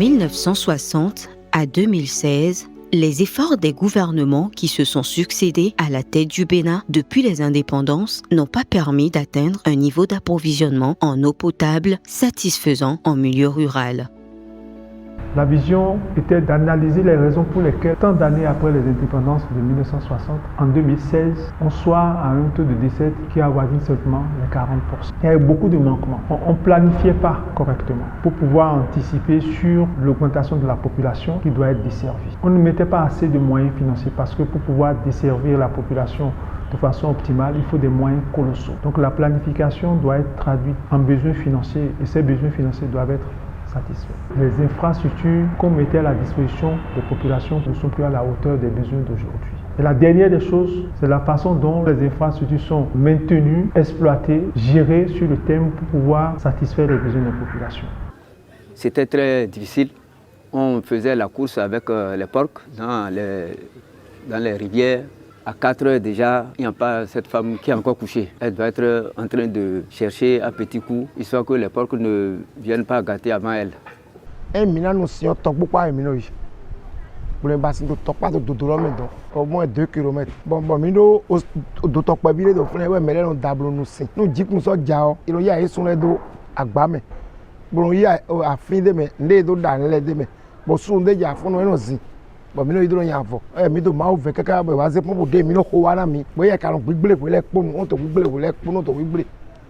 1960 à 2016, les efforts des gouvernements qui se sont succédés à la tête du Bénin depuis les indépendances n'ont pas permis d'atteindre un niveau d'approvisionnement en eau potable satisfaisant en milieu rural. La vision était d'analyser les raisons pour lesquelles, tant d'années après les indépendances de 1960, en 2016, on soit à un taux de décès qui avoisine seulement les 40%. Il y avait beaucoup de manquements. On ne planifiait pas correctement pour pouvoir anticiper sur l'augmentation de la population qui doit être desservie. On ne mettait pas assez de moyens financiers parce que pour pouvoir desservir la population de façon optimale, il faut des moyens colossaux. Donc la planification doit être traduite en besoins financiers et ces besoins financiers doivent être satisfaits. Les infrastructures qu'on mettait à la disposition des populations ne sont plus à la hauteur des besoins d'aujourd'hui. Et la dernière des choses, c'est la façon dont les infrastructures sont maintenues, exploitées, gérées sur le terme pour pouvoir satisfaire les besoins des populations. C'était très difficile. On faisait la course avec les porcs dans les rivières. À 4 heures déjà, il n'y a pas cette femme qui est encore couchée. Elle doit être en train de chercher un petit coup, histoire que les porcs ne viennent pas gâter avant elle. Au moins 2 km.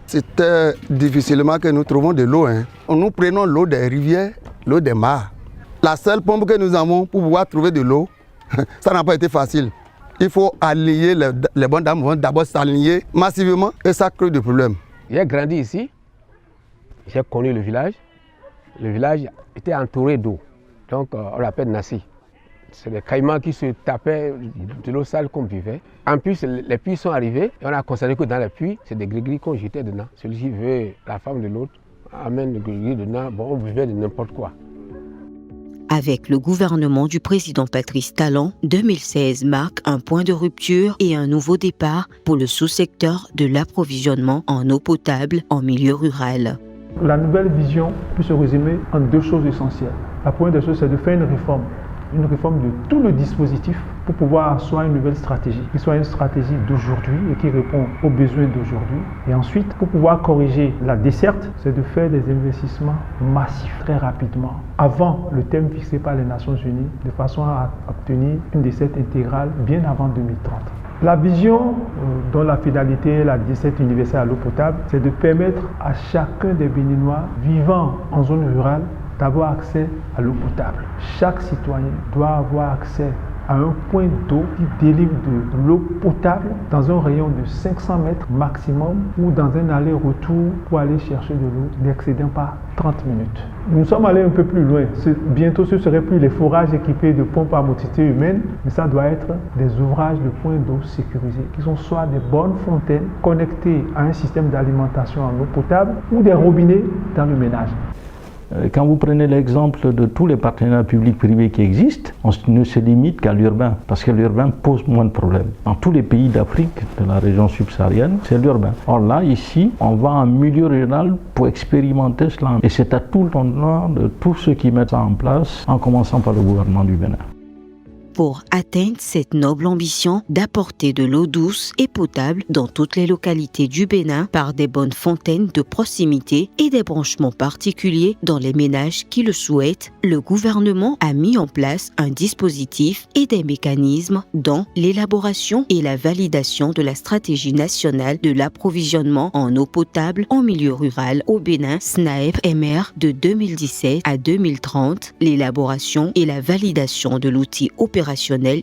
C'était difficilement que nous trouvons de l'eau. Nous prenons l'eau des rivières, l'eau des mares. La seule pompe que nous avons pour pouvoir trouver de l'eau, ça n'a pas été facile. Il faut allier, les bonnes dames vont d'abord s'aligner massivement et ça crée des problèmes. J'ai grandi ici, j'ai connu le village. Le village était entouré d'eau, donc on l'appelle Nassi. C'est des caïmans qui se tapaient de l'eau sale qu'on buvait. En plus, les puits sont arrivés et on a constaté que dans les puits, c'est des gris-gris qu'on jetait dedans. Celui qui veut la femme de l'autre amène le gris-gris dedans, on buvait de n'importe quoi. Avec le gouvernement du président Patrice Talon, 2016 marque un point de rupture et un nouveau départ pour le sous-secteur de l'approvisionnement en eau potable en milieu rural. La nouvelle vision peut se résumer en 2 choses essentielles. La première des choses, c'est de faire une réforme de tout le dispositif pour pouvoir asseoir une nouvelle stratégie, qui soit une stratégie d'aujourd'hui et qui répond aux besoins d'aujourd'hui. Et ensuite, pour pouvoir corriger la desserte, c'est de faire des investissements massifs très rapidement, avant le thème fixé par les Nations Unies, de façon à obtenir une desserte intégrale bien avant 2030. La vision dont la finalité, la desserte universelle à l'eau potable, c'est de permettre à chacun des Béninois vivant en zone rurale d'avoir accès à l'eau potable. Chaque citoyen doit avoir accès à un point d'eau qui délivre de l'eau potable dans un rayon de 500 mètres maximum ou dans un aller-retour pour aller chercher de l'eau n'excédant pas 30 minutes. Nous sommes allés un peu plus loin. Bientôt, ce ne serait plus les forages équipés de pompes à motricité humaine, mais ça doit être des ouvrages de points d'eau sécurisés, qui sont soit des bonnes fontaines connectées à un système d'alimentation en eau potable ou des robinets dans le ménage. Quand vous prenez l'exemple de tous les partenariats publics-privés qui existent, on ne se limite qu'à l'urbain, parce que l'urbain pose moins de problèmes. Dans tous les pays d'Afrique, de la région subsaharienne, c'est l'urbain. Or là, ici, on va en milieu rural pour expérimenter cela. Et c'est à tout l'honneur de tous ceux qui mettent ça en place, en commençant par le gouvernement du Bénin. Pour atteindre cette noble ambition d'apporter de l'eau douce et potable dans toutes les localités du Bénin par des bonnes fontaines de proximité et des branchements particuliers dans les ménages qui le souhaitent, le gouvernement a mis en place un dispositif et des mécanismes dont l'élaboration et la validation de la stratégie nationale de l'approvisionnement en eau potable en milieu rural au Bénin, SNAEP-MR de 2017 à 2030, l'élaboration et la validation de l'outil opérationnel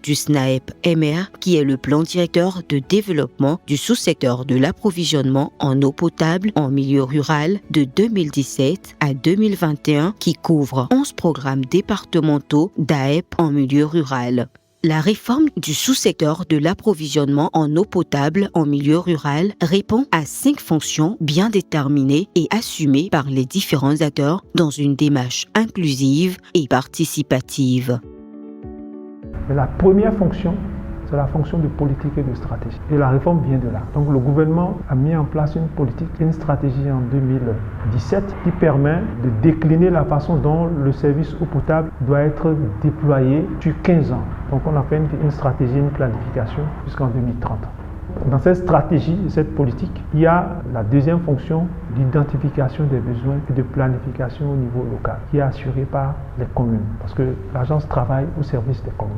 du SNAEP-MR, qui est le plan directeur de développement du sous-secteur de l'approvisionnement en eau potable en milieu rural de 2017 à 2021, qui couvre 11 programmes départementaux d'AEP en milieu rural. La réforme du sous-secteur de l'approvisionnement en eau potable en milieu rural répond à 5 fonctions bien déterminées et assumées par les différents acteurs dans une démarche inclusive et participative. Mais la première fonction, c'est la fonction de politique et de stratégie. Et la réforme vient de là. Donc le gouvernement a mis en place une politique, une stratégie en 2017 qui permet de décliner la façon dont le service eau potable doit être déployé sur 15 ans. Donc on a fait une stratégie, une planification jusqu'en 2030. Dans cette stratégie, cette politique, il y a la deuxième fonction d'identification des besoins et de planification au niveau local, qui est assurée par les communes, parce que l'agence travaille au service des communes.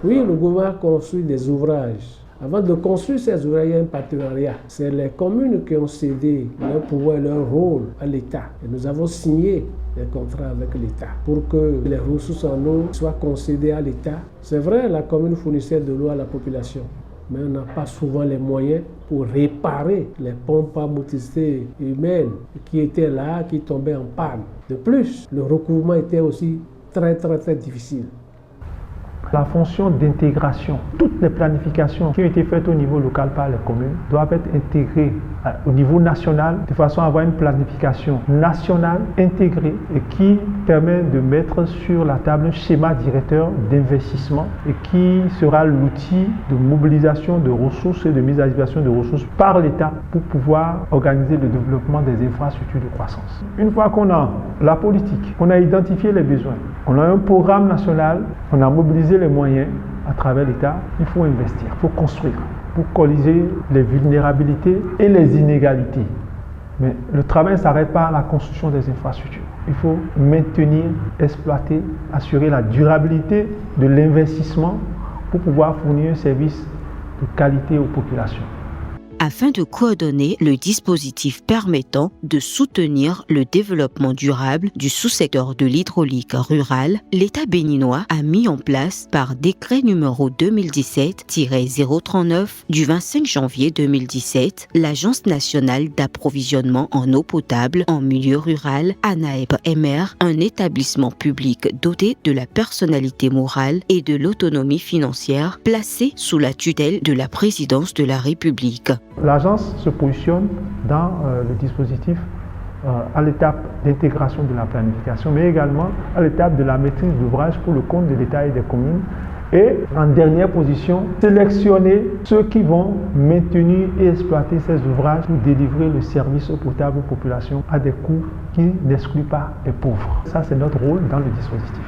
Oui, le gouvernement construit des ouvrages. Avant de construire ces ouvrages, il y a un partenariat. C'est les communes qui ont cédé leur pouvoir, leur rôle à l'État. Et nous avons signé des contrats avec l'État pour que les ressources en eau soient concédées à l'État. C'est vrai, la commune fournissait de l'eau à la population, mais on n'a pas souvent les moyens pour réparer les pompes à motricité humaine qui étaient là, qui tombaient en panne. De plus, le recouvrement était aussi très difficile. La fonction d'intégration, toutes les planifications qui ont été faites au niveau local par les communes doivent être intégrées au niveau national de façon à avoir une planification nationale intégrée et qui permet de mettre sur la table un schéma directeur d'investissement et qui sera l'outil de mobilisation de ressources et de mise à disposition de ressources par l'État pour pouvoir organiser le développement des infrastructures de croissance. Une fois qu'on a la politique, on a identifié les besoins, on a un programme national, on a mobilisé les moyens à travers l'État, il faut investir, il faut construire pour corriger les vulnérabilités et les inégalités. Mais le travail ne s'arrête pas à la construction des infrastructures. Il faut maintenir, exploiter, assurer la durabilité de l'investissement pour pouvoir fournir un service de qualité aux populations. Afin de coordonner le dispositif permettant de soutenir le développement durable du sous-secteur de l'hydraulique rurale, l'État béninois a mis en place par décret numéro 2017-039 du 25 janvier 2017 l'Agence nationale d'approvisionnement en eau potable en milieu rural, ANAEP-MR, un établissement public doté de la personnalité morale et de l'autonomie financière placé sous la tutelle de la présidence de la République. L'agence se positionne dans le dispositif à l'étape d'intégration de la planification, mais également à l'étape de la maîtrise d'ouvrage pour le compte de l'État et des communes. Et en dernière position, sélectionner ceux qui vont maintenir et exploiter ces ouvrages pour délivrer le service eau potable aux populations à des coûts qui n'excluent pas les pauvres. Ça, c'est notre rôle dans le dispositif.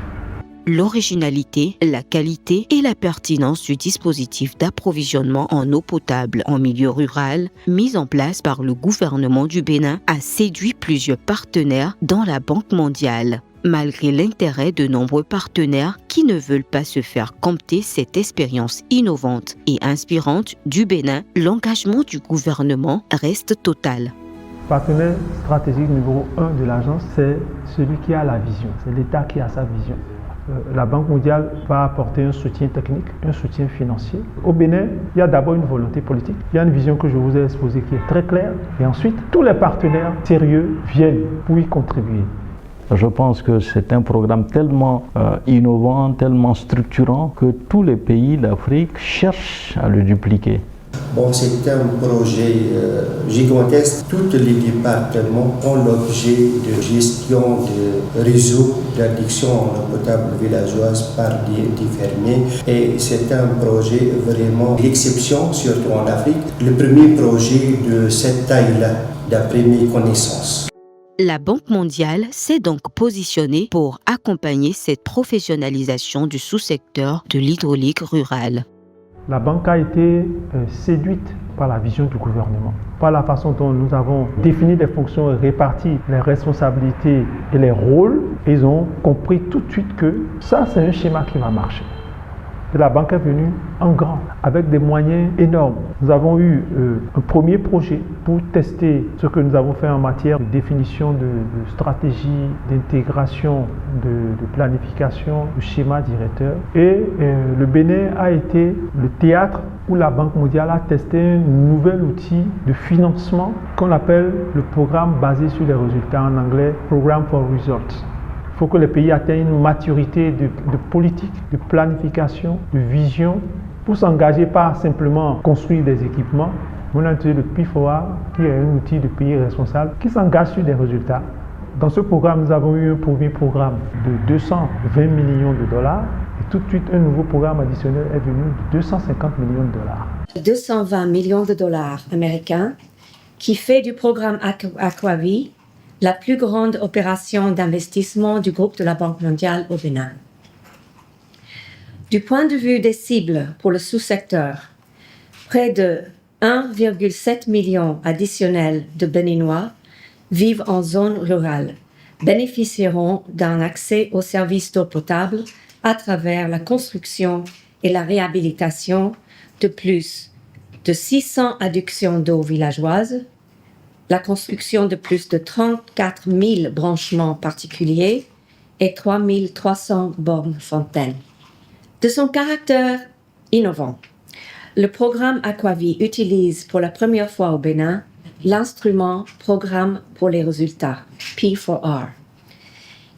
L'originalité, la qualité et la pertinence du dispositif d'approvisionnement en eau potable en milieu rural mis en place par le gouvernement du Bénin a séduit plusieurs partenaires dans la Banque mondiale. Malgré l'intérêt de nombreux partenaires qui ne veulent pas se faire compter cette expérience innovante et inspirante du Bénin, l'engagement du gouvernement reste total. Partenaire stratégique numéro 1 de l'agence, c'est celui qui a la vision, c'est l'État qui a sa vision. La Banque mondiale va apporter un soutien technique, un soutien financier. Au Bénin, il y a d'abord une volonté politique, il y a une vision que je vous ai exposée qui est très claire, et ensuite, tous les partenaires sérieux viennent pour y contribuer. Je pense que c'est un programme tellement innovant, tellement structurant que tous les pays d'Afrique cherchent à le dupliquer. Bon, c'est un projet gigantesque. Tous les départements font l'objet de gestion de réseaux d'addiction en eau potable villageoise par des fermiers. Et c'est un projet vraiment d'exception, surtout en Afrique. Le premier projet de cette taille-là, d'après mes connaissances. La Banque mondiale s'est donc positionnée pour accompagner cette professionnalisation du sous-secteur de l'hydraulique rurale. La banque a été séduite par la vision du gouvernement, par la façon dont nous avons défini les fonctions et réparti les responsabilités et les rôles. Ils ont compris tout de suite que ça, c'est un schéma qui va marcher. Et la banque est venue en grand, avec des moyens énormes. Nous avons eu un premier projet pour tester ce que nous avons fait en matière de définition de stratégie, d'intégration, de planification, de schéma directeur. Et le Bénin a été le théâtre où la Banque mondiale a testé un nouvel outil de financement qu'on appelle le programme basé sur les résultats, en anglais Program for Results. Il faut que les pays atteignent une maturité de politique, de planification, de vision, pour s'engager pas simplement construire des équipements. On a utilisé le PIFOA, qui est un outil de pays responsable, qui s'engage sur des résultats. Dans ce programme, nous avons eu un premier programme de 220 millions de dollars Et tout de suite, un nouveau programme additionnel est venu de 250 millions de dollars. 220 millions de dollars américains qui fait du programme Aquavie la plus grande opération d'investissement du groupe de la Banque mondiale au Bénin. Du point de vue des cibles pour le sous-secteur, près de 1,7 million additionnels de Béninois vivent en zone rurale, bénéficieront d'un accès aux services d'eau potable à travers la construction et la réhabilitation de plus de 600 adductions d'eau villageoises, la construction de plus de 34 000 branchements particuliers et 3 300 bornes fontaines. De son caractère innovant, le programme Aquavie utilise pour la première fois au Bénin l'instrument Programme pour les résultats, P4R,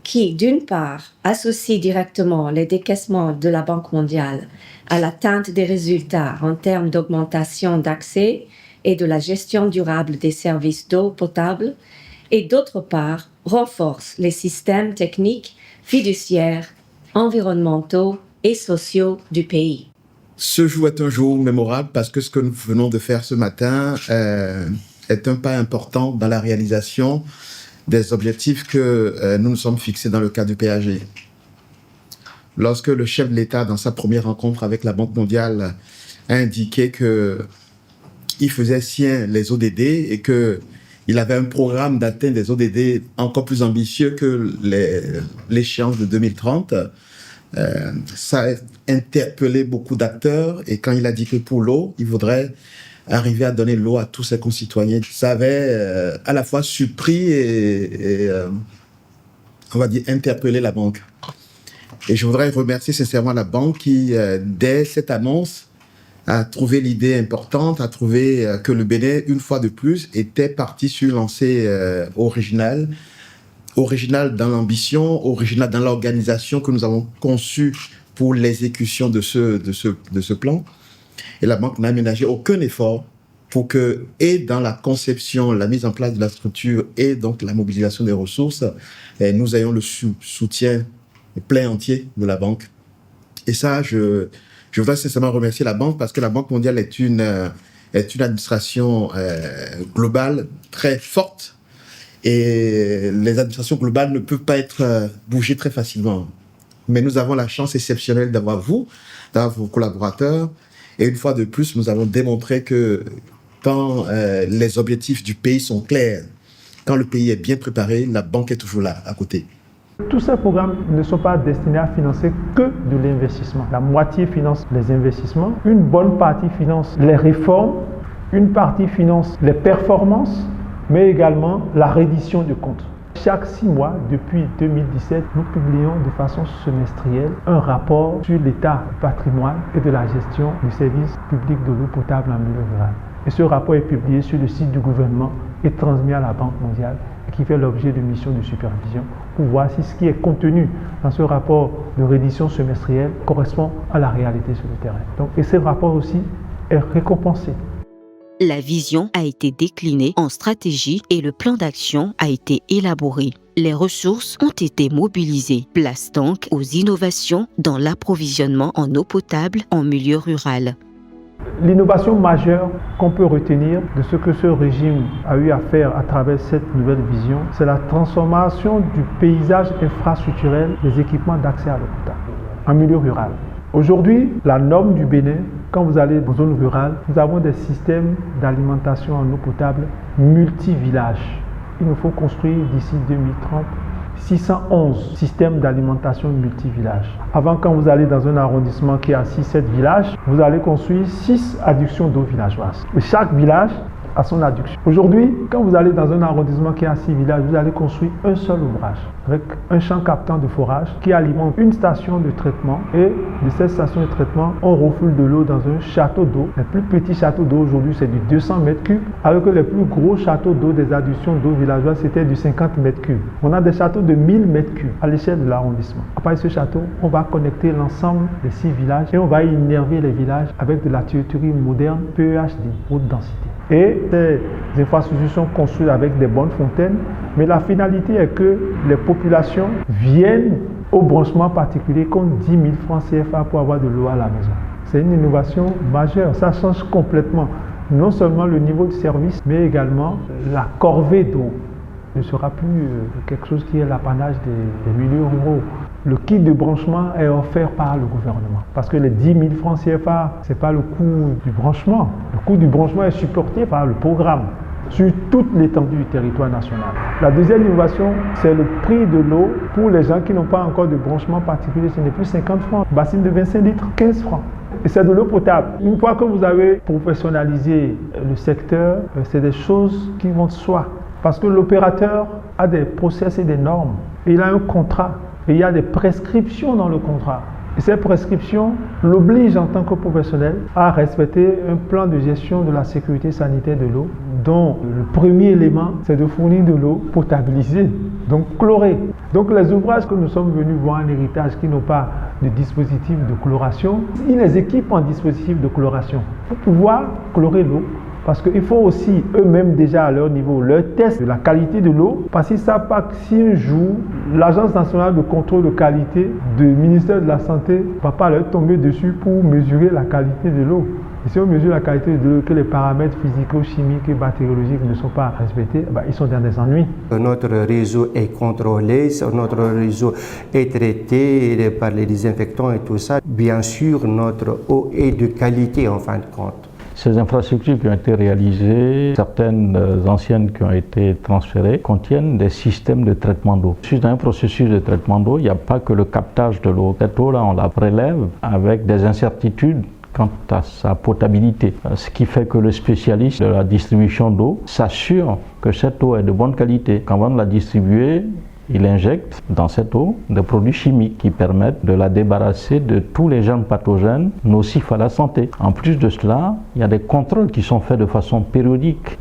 qui, d'une part, associe directement les décaissements de la Banque mondiale à l'atteinte des résultats en termes d'augmentation d'accès et de la gestion durable des services d'eau potable, et d'autre part, renforce les systèmes techniques, fiduciaires, environnementaux et sociaux du pays. Ce jour est un jour mémorable parce que ce que nous venons de faire ce matin est un pas important dans la réalisation des objectifs que nous nous sommes fixés dans le cadre du PAG. Lorsque le chef de l'État, dans sa première rencontre avec la Banque mondiale, a indiqué qu'il faisait sien les ODD et qu'il avait un programme d'atteinte des ODD encore plus ambitieux que l'échéance de 2030, ça a interpellé beaucoup d'acteurs. Et quand il a dit que pour l'eau, il voudrait arriver à donner l'eau à tous ses concitoyens, ça avait à la fois surpris et on va dire interpellé la banque. Et je voudrais remercier sincèrement la banque qui, dès cette annonce, a trouvé l'idée importante, a trouvé que le Bénin, une fois de plus, était parti sur une lancée originale dans l'ambition, original dans l'organisation que nous avons conçue pour l'exécution de ce plan. Et la banque n'a ménagé aucun effort pour que, et dans la conception, la mise en place de la structure et donc la mobilisation des ressources, nous ayons le soutien plein entier de la banque. Et ça, je voudrais sincèrement remercier la banque parce que la Banque mondiale est une administration globale très forte. Et les administrations globales ne peuvent pas être bougées très facilement. Mais nous avons la chance exceptionnelle d'avoir vos collaborateurs. Et une fois de plus, nous avons démontré que quand les objectifs du pays sont clairs, quand le pays est bien préparé, la banque est toujours là, à côté. Tous ces programmes ne sont pas destinés à financer que de l'investissement. La moitié finance les investissements, une bonne partie finance les réformes, une partie finance les performances, mais également la reddition de comptes. Chaque 6 mois, depuis 2017, nous publions de façon semestrielle un rapport sur l'état du patrimoine et de la gestion du service public de l'eau potable en milieu rural. Et ce rapport est publié sur le site du gouvernement et transmis à la Banque mondiale, qui fait l'objet de missions de supervision pour voir si ce qui est contenu dans ce rapport de reddition semestrielle correspond à la réalité sur le terrain. Donc, et ce rapport aussi est récompensé. La vision a été déclinée en stratégie et le plan d'action a été élaboré. Les ressources ont été mobilisées. Place donc aux innovations dans l'approvisionnement en eau potable en milieu rural. L'innovation majeure qu'on peut retenir de ce que ce régime a eu à faire à travers cette nouvelle vision, c'est la transformation du paysage infrastructurel des équipements d'accès à l'eau potable en milieu rural. Aujourd'hui, la norme du Bénin, quand vous allez en zone rurale, nous avons des systèmes d'alimentation en eau potable multi-villages. Il nous faut construire d'ici 2030 611 systèmes d'alimentation multi-villages. Avant, quand vous allez dans un arrondissement qui a 6-7 villages, vous allez construire 6 adductions d'eau villageoise. Et chaque village a son adduction. Aujourd'hui, quand vous allez dans un arrondissement qui a 6 villages, vous allez construire un seul ouvrage avec un champ captant de forage qui alimente une station de traitement, et de cette station de traitement, on refoule de l'eau dans un château d'eau. Les plus petits châteaux d'eau aujourd'hui, c'est du 200 mètres cubes, alors que les plus gros châteaux d'eau des adductions d'eau villageoise, c'était du 50 mètres cubes. On a des châteaux de 1000 mètres cubes à l'échelle de l'arrondissement. À partir de ce château, on va connecter l'ensemble des 6 villages et on va innerver les villages avec de la tuyauterie moderne PEHD, haute densité. Et ces infrastructures sont construites avec des bonnes fontaines, mais la finalité est que les populations viennent au branchement particulier compte 10 000 francs CFA pour avoir de l'eau à la maison. C'est une innovation majeure, ça change complètement non seulement le niveau de service, mais également la corvée d'eau ne sera plus quelque chose qui est l'apanage des milieux ruraux. Le kit de branchement est offert par le gouvernement parce que les 10 000 francs CFA, ce n'est pas le coût du branchement. Le coût du branchement est supporté par le programme sur toute l'étendue du territoire national. La deuxième innovation, c'est le prix de l'eau. Pour les gens qui n'ont pas encore de branchement particulier, ce n'est plus 50 francs. Bassine de 25 litres, 15 francs. Et c'est de l'eau potable. Une fois que vous avez professionnalisé le secteur, c'est des choses qui vont de soi. Parce que l'opérateur a des process et des normes. Et il a un contrat. Et il y a des prescriptions dans le contrat. Et ces prescriptions l'obligent en tant que professionnel à respecter un plan de gestion de la sécurité sanitaire de l'eau, dont le premier élément, c'est de fournir de l'eau potabilisée, donc chlorée. Donc les ouvrages que nous sommes venus voir en héritage qui n'ont pas de dispositif de chloration, ils les équipent en dispositif de chloration pour pouvoir chlorer l'eau. Parce qu'il faut aussi eux-mêmes déjà à leur niveau leur test de la qualité de l'eau. Parce qu'ils ne savent pas que si un jour l'Agence nationale de contrôle de qualité du ministère de la Santé ne va pas leur tomber dessus pour mesurer la qualité de l'eau. Et si on mesure la qualité de l'eau, que les paramètres physico-chimiques et bactériologiques ne sont pas respectés, ils sont dans des ennuis. Notre réseau est contrôlé, notre réseau est traité par les désinfectants et tout ça. Bien sûr, notre eau est de qualité en fin de compte. Ces infrastructures qui ont été réalisées, certaines anciennes qui ont été transférées, contiennent des systèmes de traitement d'eau. Dans un processus de traitement d'eau, il n'y a pas que le captage de l'eau. Cette eau-là, on la prélève avec des incertitudes quant à sa potabilité. Ce qui fait que le spécialiste de la distribution d'eau s'assure que cette eau est de bonne qualité. Qu'avant de la distribuer, il injecte dans cette eau des produits chimiques qui permettent de la débarrasser de tous les germes pathogènes nocifs à la santé. En plus de cela, il y a des contrôles qui sont faits de façon périodique.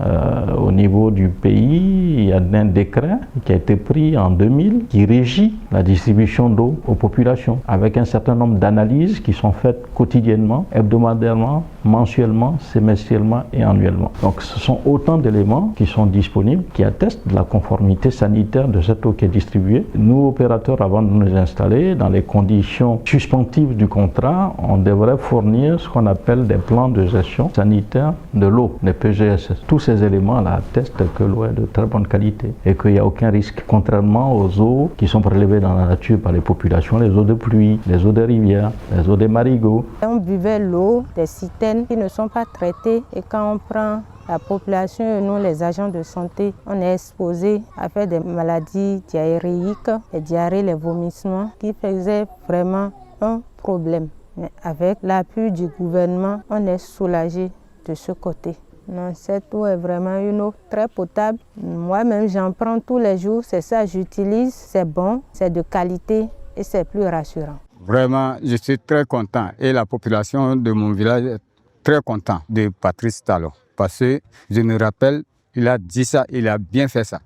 Au niveau du pays, il y a un décret qui a été pris en 2000 qui régit la distribution d'eau aux populations avec un certain nombre d'analyses qui sont faites quotidiennement, hebdomadairement, mensuellement, semestriellement et annuellement. Donc ce sont autant d'éléments qui sont disponibles qui attestent de la conformité sanitaire de cette eau qui est distribuée. Nous, opérateurs, avant de nous installer, dans les conditions suspensives du contrat, on devrait fournir ce qu'on appelle des plans de gestion sanitaire de l'eau, des PGSS. Tous ces éléments-là attestent que l'eau est de très bonne qualité et qu'il n'y a aucun risque, contrairement aux eaux qui sont prélevées dans la nature par les populations, les eaux de pluie, les eaux des rivières, les eaux des marigots. On buvait l'eau des citernes qui ne sont pas traitées et quand on prend la population et nous, les agents de santé, on est exposés à faire des maladies diarrhéiques, les diarrhées, les vomissements, qui faisaient vraiment un problème. Mais avec l'appui du gouvernement, on est soulagé de ce côté. Non, cette eau est vraiment une eau très potable. Moi-même, j'en prends tous les jours, c'est ça, j'utilise, c'est bon, c'est de qualité et c'est plus rassurant. Vraiment, je suis très content et la population de mon village est très contente de Patrice Talon. Parce que je me rappelle, il a dit ça, il a bien fait ça.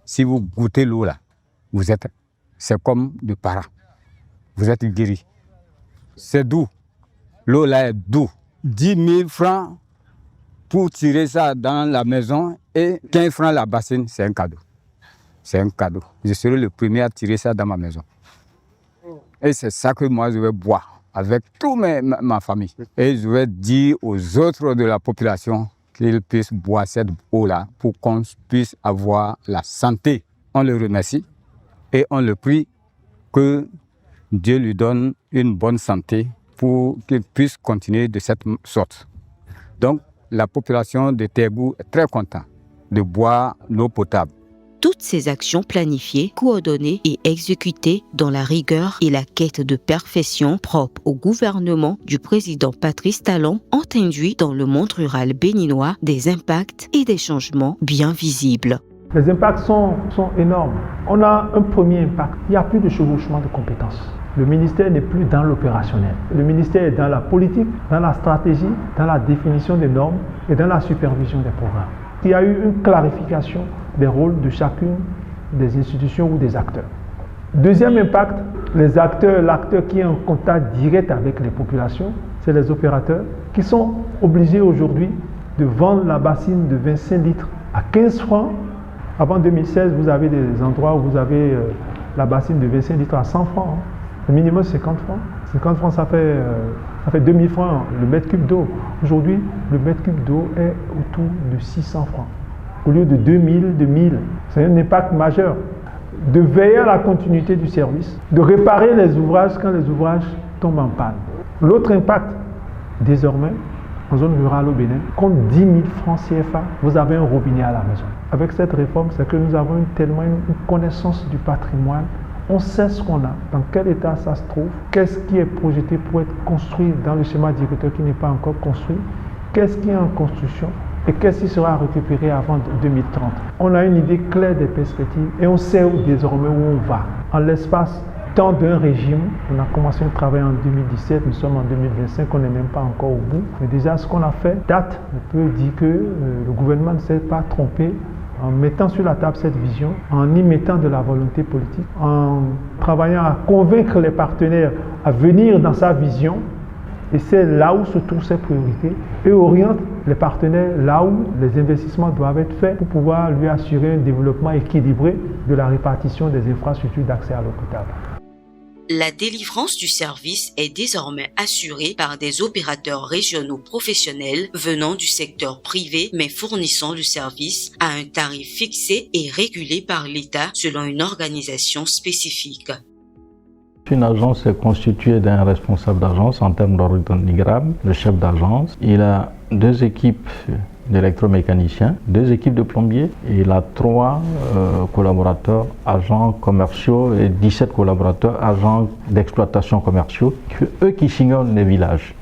Si vous goûtez l'eau là, c'est comme du para. Vous êtes guéri. C'est doux. L'eau là est doux. 10 000 francs pour tirer ça dans la maison et 15 francs la bassine, c'est un cadeau. C'est un cadeau. Je serai le premier à tirer ça dans ma maison. Et c'est ça que moi je vais boire avec toute ma famille. Et je vais dire aux autres de la population qu'ils puissent boire cette eau-là pour qu'on puisse avoir la santé. On le remercie et on le prie que Dieu lui donne une bonne santé pour qu'il puisse continuer de cette sorte. Donc, la population de Tégou est très contente de boire l'eau potable. Toutes ces actions planifiées, coordonnées et exécutées dans la rigueur et la quête de perfection propre au gouvernement du président Patrice Talon ont induit dans le monde rural béninois des impacts et des changements bien visibles. Les impacts sont énormes. On a un premier impact. Il n'y a plus de chevauchement de compétences. Le ministère n'est plus dans l'opérationnel. Le ministère est dans la politique, dans la stratégie, dans la définition des normes et dans la supervision des programmes. Il y a eu une clarification des rôles de chacune des institutions ou des acteurs. Deuxième impact, les acteurs, l'acteur qui est en contact direct avec les populations, c'est les opérateurs qui sont obligés aujourd'hui de vendre la bassine de 25 litres à 15 francs. Avant 2016, vous avez des endroits où vous avez la bassine de 25 litres à 100 francs. Hein. Le minimum, c'est 50 francs. 50 francs, ça fait 2000 francs le mètre cube d'eau. Aujourd'hui, le mètre cube d'eau est autour de 600 francs. Au lieu de 2000, de 1000. C'est un impact majeur. De veiller à la continuité du service, de réparer les ouvrages quand les ouvrages tombent en panne. L'autre impact, désormais, en zone rurale au Bénin, compte 10 000 francs CFA, vous avez un robinet à la maison. Avec cette réforme, c'est que nous avons tellement une connaissance du patrimoine. On sait ce qu'on a, dans quel état ça se trouve, qu'est-ce qui est projeté pour être construit dans le schéma directeur qui n'est pas encore construit, qu'est-ce qui est en construction et qu'est-ce qui sera récupéré avant 2030. On a une idée claire des perspectives et on sait désormais où on va. En l'espace temps d'un régime, on a commencé le travail en 2017, nous sommes en 2025, on n'est même pas encore au bout. Mais déjà, ce qu'on a fait date. On peut dire que le gouvernement ne s'est pas trompé en mettant sur la table cette vision, en y mettant de la volonté politique, en travaillant à convaincre les partenaires à venir dans sa vision. Et c'est là où se trouvent ses priorités et oriente les partenaires là où les investissements doivent être faits pour pouvoir lui assurer un développement équilibré de la répartition des infrastructures d'accès à l'eau potable. La délivrance du service est désormais assurée par des opérateurs régionaux professionnels venant du secteur privé mais fournissant le service à un tarif fixé et régulé par l'État selon une organisation spécifique. Une agence est constituée d'un responsable d'agence en termes d'organigramme, le chef d'agence. Il a 2 équipes d'électromécaniciens, 2 équipes de plombiers et il a 3 collaborateurs, agents commerciaux et 17 collaborateurs, agents d'exploitation commerciaux, eux qui sillonnent les villages.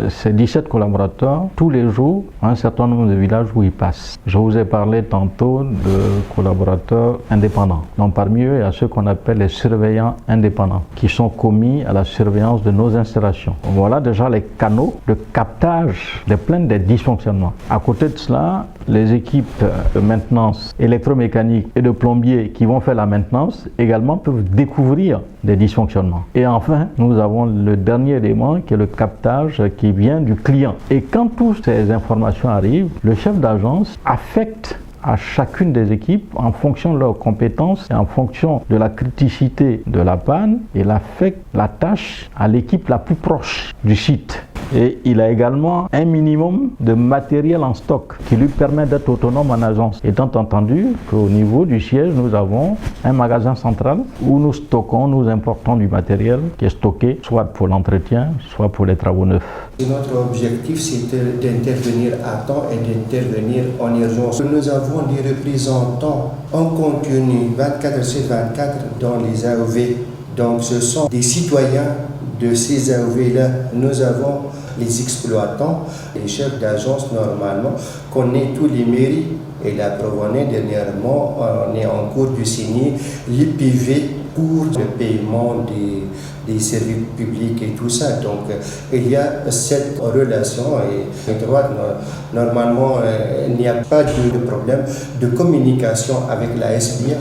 Ces 17 collaborateurs, tous les jours, un certain nombre de villages où ils passent. Je vous ai parlé tantôt de collaborateurs indépendants. Donc parmi eux, il y a ceux qu'on appelle les surveillants indépendants, qui sont commis à la surveillance de nos installations. Voilà déjà les canaux de captage des plaintes des dysfonctionnements. À côté de cela, les équipes de maintenance électromécanique et de plombiers qui vont faire la maintenance également peuvent découvrir des dysfonctionnements. Et enfin, nous avons le dernier élément qui est le captage qui vient du client. Et quand toutes ces informations arrivent, le chef d'agence affecte à chacune des équipes en fonction de leurs compétences et en fonction de la criticité de la panne, il affecte la tâche à l'équipe la plus proche du site. Et il a également un minimum de matériel en stock qui lui permet d'être autonome en agence. Étant entendu qu'au niveau du siège, nous avons un magasin central où nous stockons, nous importons du matériel qui est stocké soit pour l'entretien, soit pour les travaux neufs. Et notre objectif, c'est d'intervenir à temps et d'intervenir en urgence. Nous avons des représentants en continu 24/24 dans les AOV. Donc ce sont des citoyens de ces AOV-là. Nous avons les exploitants, les chefs d'agence normalement, connaissent tous les mairies. Et la Provonnais, dernièrement, on est en cours de signer l'IPV pour le paiement des services publics et tout ça. Donc il y a cette relation et droite, normalement il n'y a pas de problème de communication avec la SBA.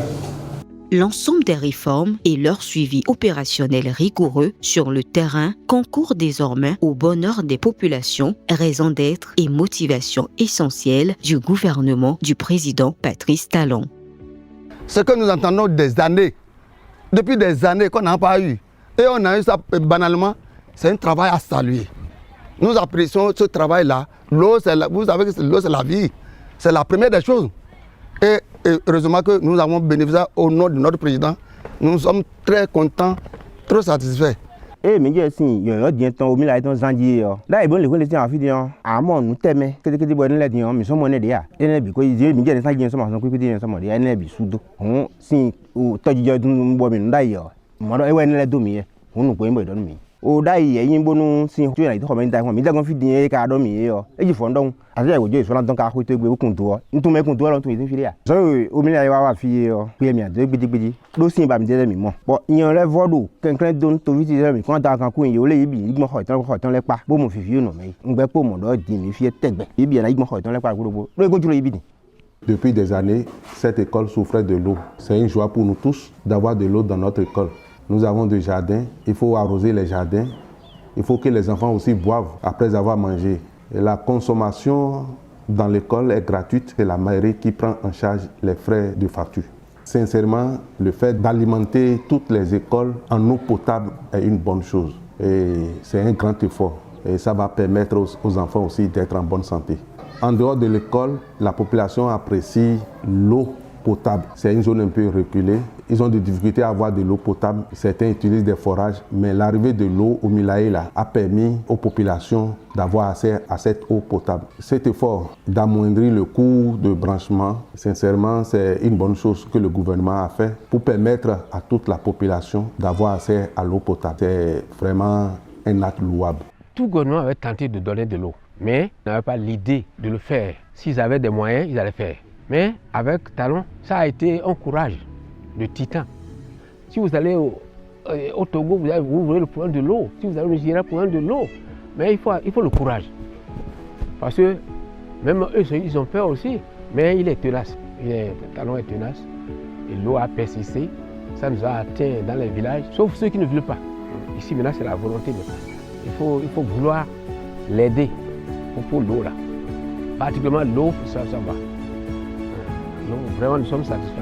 L'ensemble des réformes et leur suivi opérationnel rigoureux sur le terrain concourent désormais au bonheur des populations, raison d'être et motivation essentielle du gouvernement du président Patrice Talon. Ce que nous entendons des années, depuis des années qu'on n'a pas eu, et on a eu ça banalement, c'est un travail à saluer. Nous apprécions ce travail-là. L'eau, vous savez que l'eau, c'est la vie. C'est la première des choses. Et heureusement que nous avons bénéficié au nom de notre président. Nous sommes très contents, trop satisfaits. Eh, mais je suis au milieu de Zandier. Là, il y a des gens qui ont amont, nous t'aimons, que des bonnes lettres, mais sont monnaie déjà. Et les because ils disent, mais les gens sont coupés de somme, et les bisous. On, si, ou t'as dit, nous bois d'ailleurs. Moi, je vais aller dormir. On nous peut dormir. Au d'ailleurs, il y a un bon si tu as été remis d'accord, mais d'accord, fit des cas dormir. Et ils font donc, à dire que je suis là dans car côté au comptoir. Nous tout mes comptoirs dans tout les filles. So, au milieu de la fille, puis bien, de petit. Dossier va me dire mais moi. Bon, il y a un vodo, quelqu'un donne tout vite, mais quand t'as un coup, il y a les billes, il m'a dans les pas. Bon, mon fils, non, mais on va pas mon doigt, dit mes filles tête. Et bien, il m'a dans les pas. Depuis des années, cette école souffrait de l'eau. C'est une joie pour nous tous d'avoir de l'eau dans notre école. Nous avons des jardins, il faut arroser les jardins, il faut que les enfants aussi boivent après avoir mangé. Et la consommation dans l'école est gratuite, c'est la mairie qui prend en charge les frais de facture. Sincèrement, le fait d'alimenter toutes les écoles en eau potable est une bonne chose. Et c'est un grand effort. Et ça va permettre aux enfants aussi d'être en bonne santé. En dehors de l'école, la population apprécie l'eau potable. C'est une zone un peu reculée. Ils ont des difficultés à avoir de l'eau potable. Certains utilisent des forages, mais l'arrivée de l'eau au Milaïla a permis aux populations d'avoir accès à cette eau potable. Cet effort d'amoindrir le coût de branchement, sincèrement, c'est une bonne chose que le gouvernement a fait pour permettre à toute la population d'avoir accès à l'eau potable. C'est vraiment un acte louable. Tout gouvernement avait tenté de donner de l'eau, mais n'avait pas l'idée de le faire. S'ils avaient des moyens, ils allaient faire. Mais avec Talon, ça a été un courage de titan. Si vous allez au Togo, vous voulez le problème de l'eau. Si vous allez au Nigeria, le problème de l'eau. Mais il faut le courage. Parce que même eux, ils ont peur aussi. Mais il est tenace. Talon est tenace. Et l'eau a persisté. Ça nous a atteint dans les villages, sauf ceux qui ne veulent pas. Ici, maintenant, c'est la volonté de il faut vouloir l'aider pour l'eau là. Particulièrement l'eau, ça va. Donc vraiment, nous sommes satisfaits.